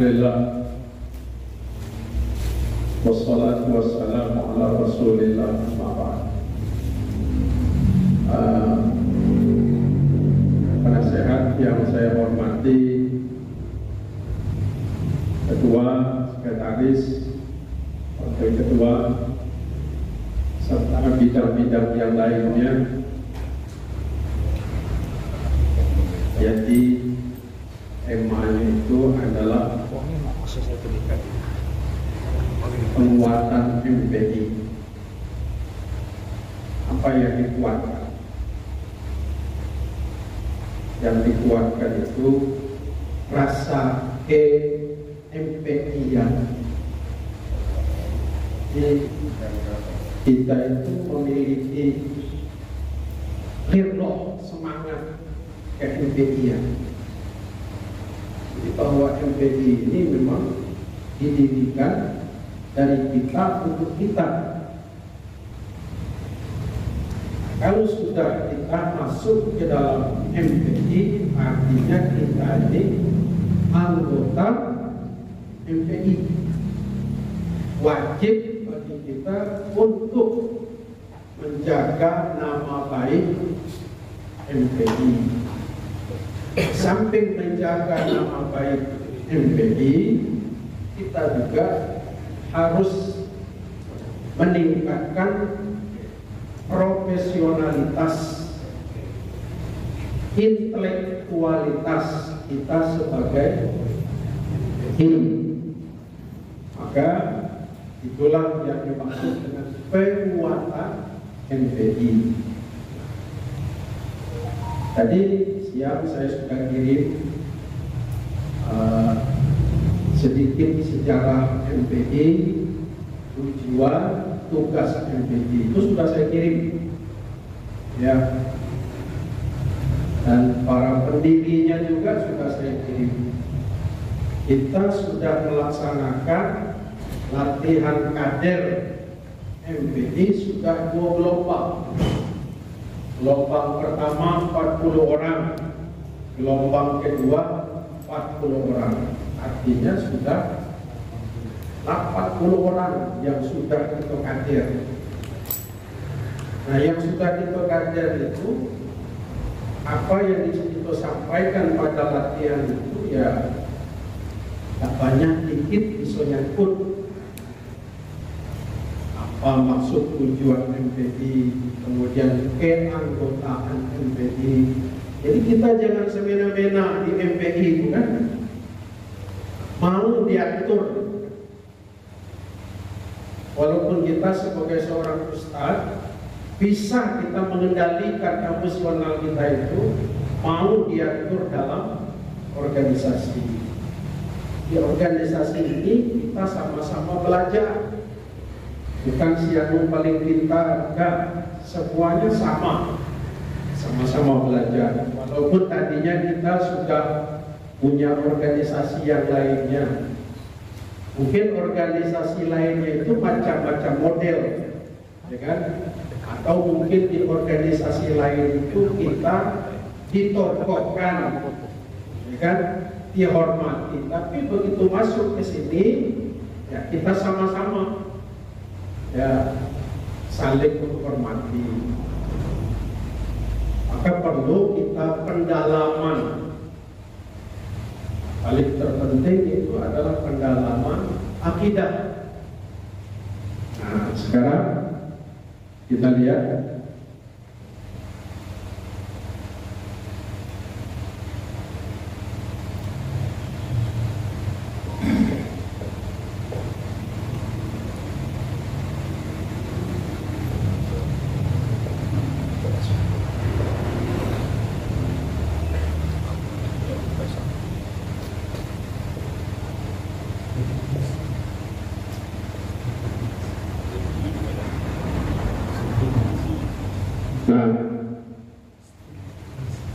Alhamdulillah, wassalatu wassalamu ala rasulillah, amma ba'd. Penasehat yang saya hormati, Ketua, Sekretaris, Wakil Ketua, serta bidang-bidang yang lainnya. Jadi temanya itu adalah penguatan MPI. Apa yang dikuatkan? Yang dikuatkan itu rasa MPI-an. Kita itu memiliki ghirrah, semangat MPI-an. Jadi bahwa MPI ini memang didirikan dari kita untuk kita. Kalau sudah kita masuk ke dalam MPI, artinya kita ini anggota MPI. Wajib bagi kita untuk menjaga nama baik MPI. Samping menjaga nama baik MPI, kita juga harus meningkatkan profesionalitas, intelektualitas kita sebagai tim. Maka itulah yang dimaksud dengan penguatan MPI. Tadi siang saya sudah kirim sedikit sejarah MPI, tujuan, tugas MPI, itu sudah saya kirim, ya. Dan para pendirinya juga sudah saya kirim. Kita sudah melaksanakan latihan kader MPI sudah 2 gelombang. Gelombang pertama 40 orang, gelombang kedua 40 orang. Artinya sudah 80 orang yang sudah kita kader. Nah, yang sudah kita kader itu, apa yang kita sampaikan pada latihan itu ya tak banyak, dikit bisa nyangkut. Apa maksud tujuan MPI, kemudian keanggotaan MPI. Jadi kita jangan semena-mena di MPI, bukan? Mau diatur. Walaupun kita sebagai seorang ustadz bisa kita mengendalikan emosional kita itu, mau diatur dalam organisasi. Di organisasi ini kita sama-sama belajar. Bukan siapa paling pintar, enggak. Semuanya sama-sama belajar. Walaupun tadinya kita sudah punya organisasi yang lainnya. Mungkin organisasi lainnya itu macam-macam model, ya kan? Atau mungkin di organisasi lain itu kita ditokohkan, ya kan? Dihormati. Tapi begitu masuk ke sini, ya kita sama-sama ya saling menghormati. Maka perlu kita pendalaman. Paling terpenting itu adalah pendalaman akidah. Nah, sekarang kita lihat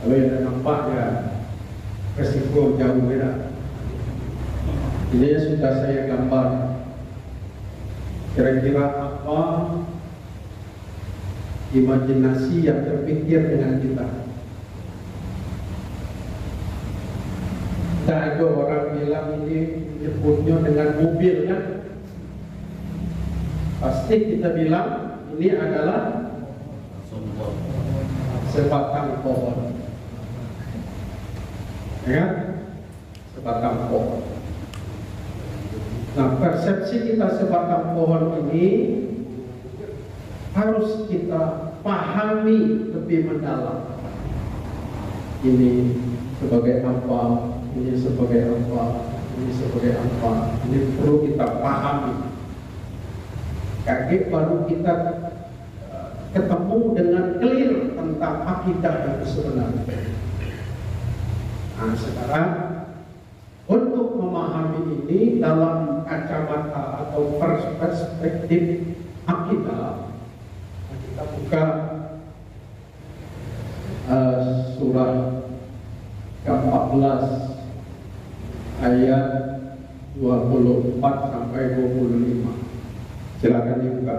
kalau yang nampak ya resiko jauh beda. Ini sudah saya gambar kira-kira apa imajinasi yang terpikir dengan kita. Tidak ada orang bilang ini menyebutnya dengan mobil kan? Pasti kita bilang ini adalah sebatang pohon. Ya, sebatang pohon. Nah, persepsi kita sebatang pohon ini harus kita pahami lebih mendalam. Ini sebagai apa? Ini sebagai apa? Ini sebagai apa? Ini perlu kita pahami. Kaget baru kita ketemu dengan clear tentang akidah yang sebenarnya. Nah, sekarang untuk memahami ini dalam kacamata atau perspektif akidah, kita buka surah ke-14 ayat 24 sampai 25. Silakan dibuka.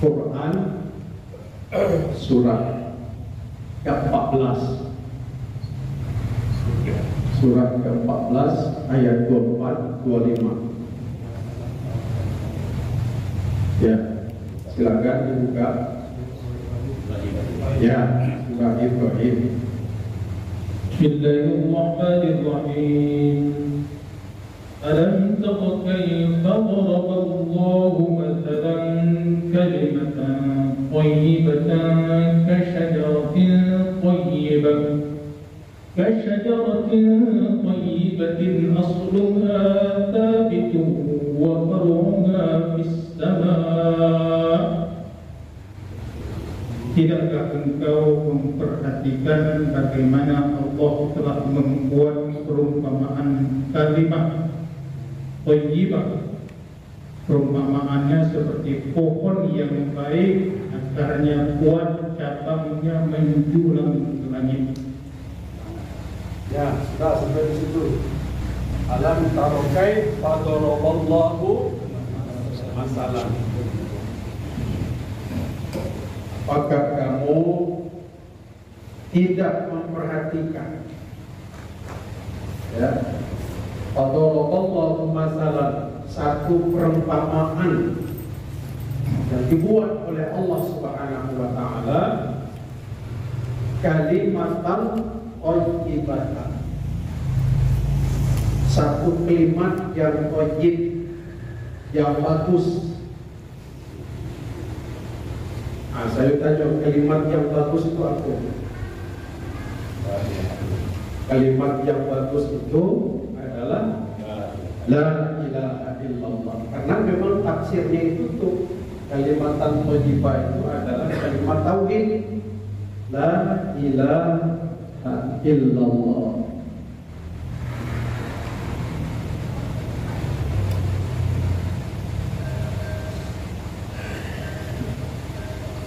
Quran surah ke-14. Surah ke-14 ayat 24 25. Ya, silakan dibuka. Ya, surah Ibrahim. Bismillahirrahmanirrahim. Alam tara kayfa daraba Allahu mathalan kalimatan thayyibatan kashajaratin thayyibatin asluha thabitun wa far'uha fis samaa. Tidakkah engkau memperhatikan bagaimana Allah telah membuat perumpamaan kalimat thayyibah? Perumpamaannya seperti pohon yang baik, akarnya kuat, cabangnya menjulang ke langit. Ya, sudah sampai di situ. Alam tara kaifa daraballahu masalah. Apakah kamu tidak memperhatikan? Ya, Allahu masalah, satu perumpamaan yang dibuat oleh Allah Subhanahu wa taala, kalimatan thayyibatan, satu kalimat yang thayyib, yang bagus. Nah, saya tanya, kalimat yang bagus itu apa? Kalimat yang bagus itu adalah La ilaha illallah. Karena memang tafsirnya itu tuh, kalimatan thayyibah itu adalah kalimat tauhid, La ilaha illallah.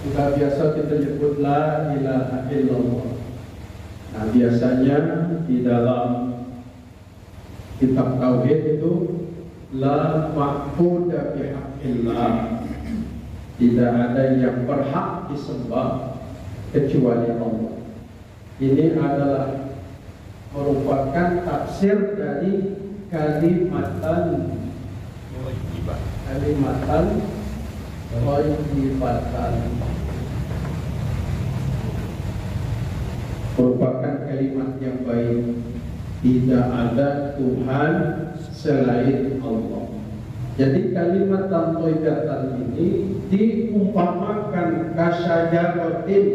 Sudah biasa kita nyebut La ilaha illallah. Nah, biasanya di dalam kitab tauhid itu La ma'budu bihaqqillah, tidak ada yang berhak disembah kecuali Allah. Ini adalah merupakan tafsir dari kalimatan thayyibatan, merupakan kalimat yang baik. Tidak ada Tuhan selain Allah. Jadi kalimat thayyibatan ini diumpamakan kasajaratin,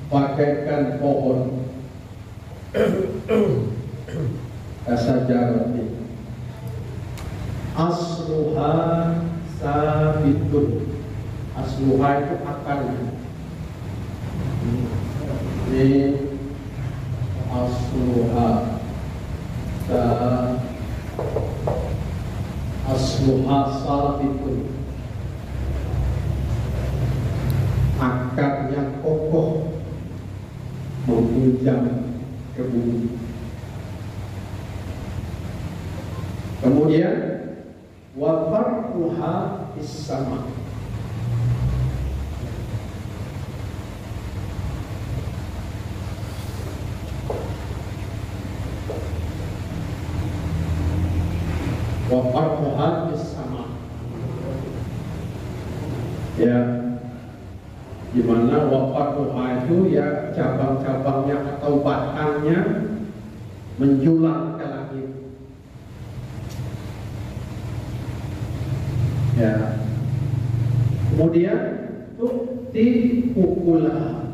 bagaikan pohon. Kasajaratin asluha sabitun. Asluha itu akarnya. Ini asluha sabitun, akarnya kokoh menghujam ke bumi. Kemudian wa farquha fis sama, wa farquha bis sama. Ya, di mana wa farquha itu ya cabang-cabangnya atau batangnya menjulang ke langit. Ya. Kemudian tu'ti ukulaha.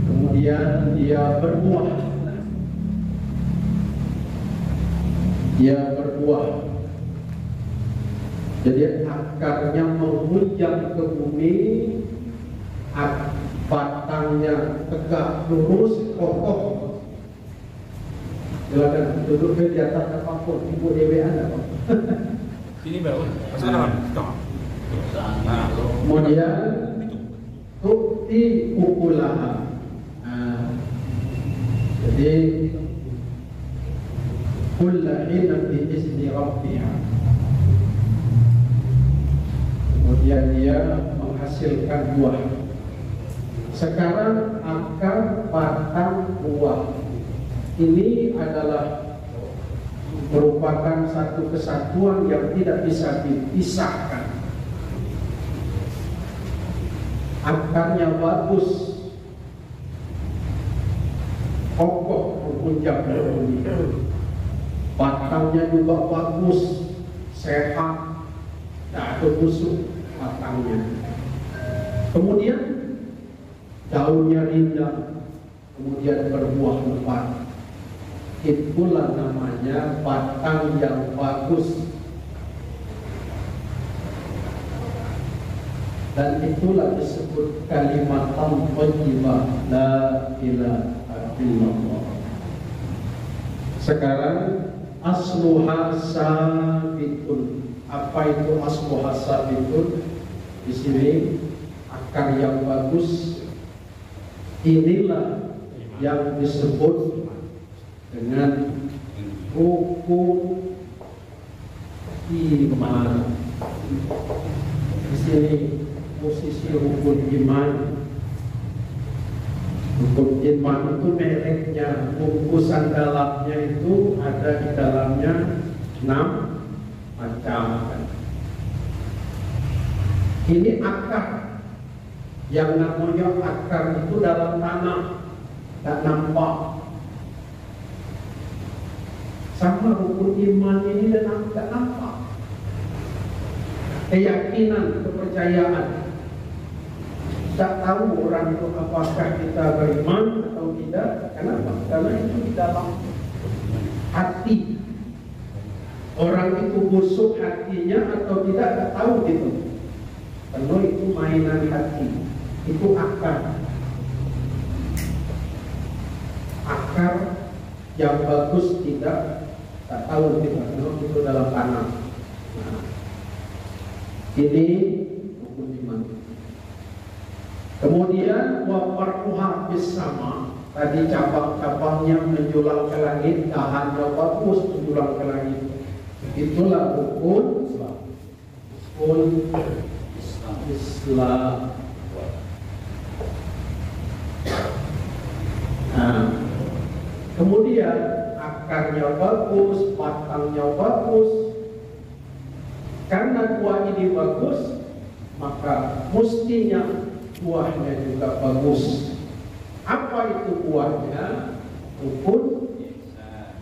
Kemudian dia berbuah. Jadi akarnya menghujam ke bumi, batangnya tegak lurus, kokoh. Silakan duduk di atas apapun. Ibu Dewi ada Pak? Sini baru. Sekarang. Kemudian tu'ti ukulaha. Jadi kulla hina bi izni rabbiha. Kemudian dia menghasilkan buah. Sekarang akar, batang, buah ini adalah merupakan satu kesatuan yang tidak bisa dipisahkan. Akarnya bagus, kokoh menghujam ke bumi. Batangnya juga bagus, sehat, tak ada busuk batangnya. Kemudian daunnya rindang, kemudian berbuah lebat. Itulah namanya batang yang bagus. Dan itulah disebut kalimat thayyibah, la ilaha illallah. Sekarang asluha sabitun. Apa itu asluha sabitun? Di sini akar yang bagus, inilah yang disebut dengan rukun iman. Di sini posisi rukun iman. Rukun iman itu mereknya, bungkusan dalamnya itu ada di dalamnya 6 macam. Ini akar. Yang namanya akar itu dalam tanah, tak nampak. Sama rukun iman ini dan tak nampak. Keyakinan, kepercayaan. Tak tahu orang itu apakah kita beriman atau tidak. Kenapa? Karena itu di dalam hati. Orang itu busuk hatinya atau tidak, tak tahu gitu. Karena itu mainan hati. Itu akar. Akar yang bagus tidak, tak tahu kita. Karena itu dalam tanah. Nah, ini rukun iman. Kemudian wa farquha bis sama. Tadi cabang-cabangnya menjulang ke langit, dahannya bagus menjulang ke langit. Itulah rukun Islam. Nah, kemudian akarnya bagus, batangnya bagus. Karena buah ini bagus, maka mestinya buahnya juga bagus. Apa itu buahnya? Rukun ihsan.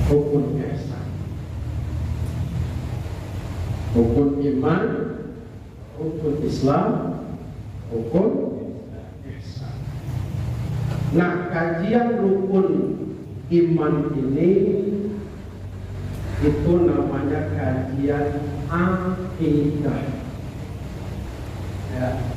Rukun ihsan. Rukun iman, rukun Islam, rukun ihsan. Nah, kajian rukun iman ini itu namanya kajian akidah. Ya.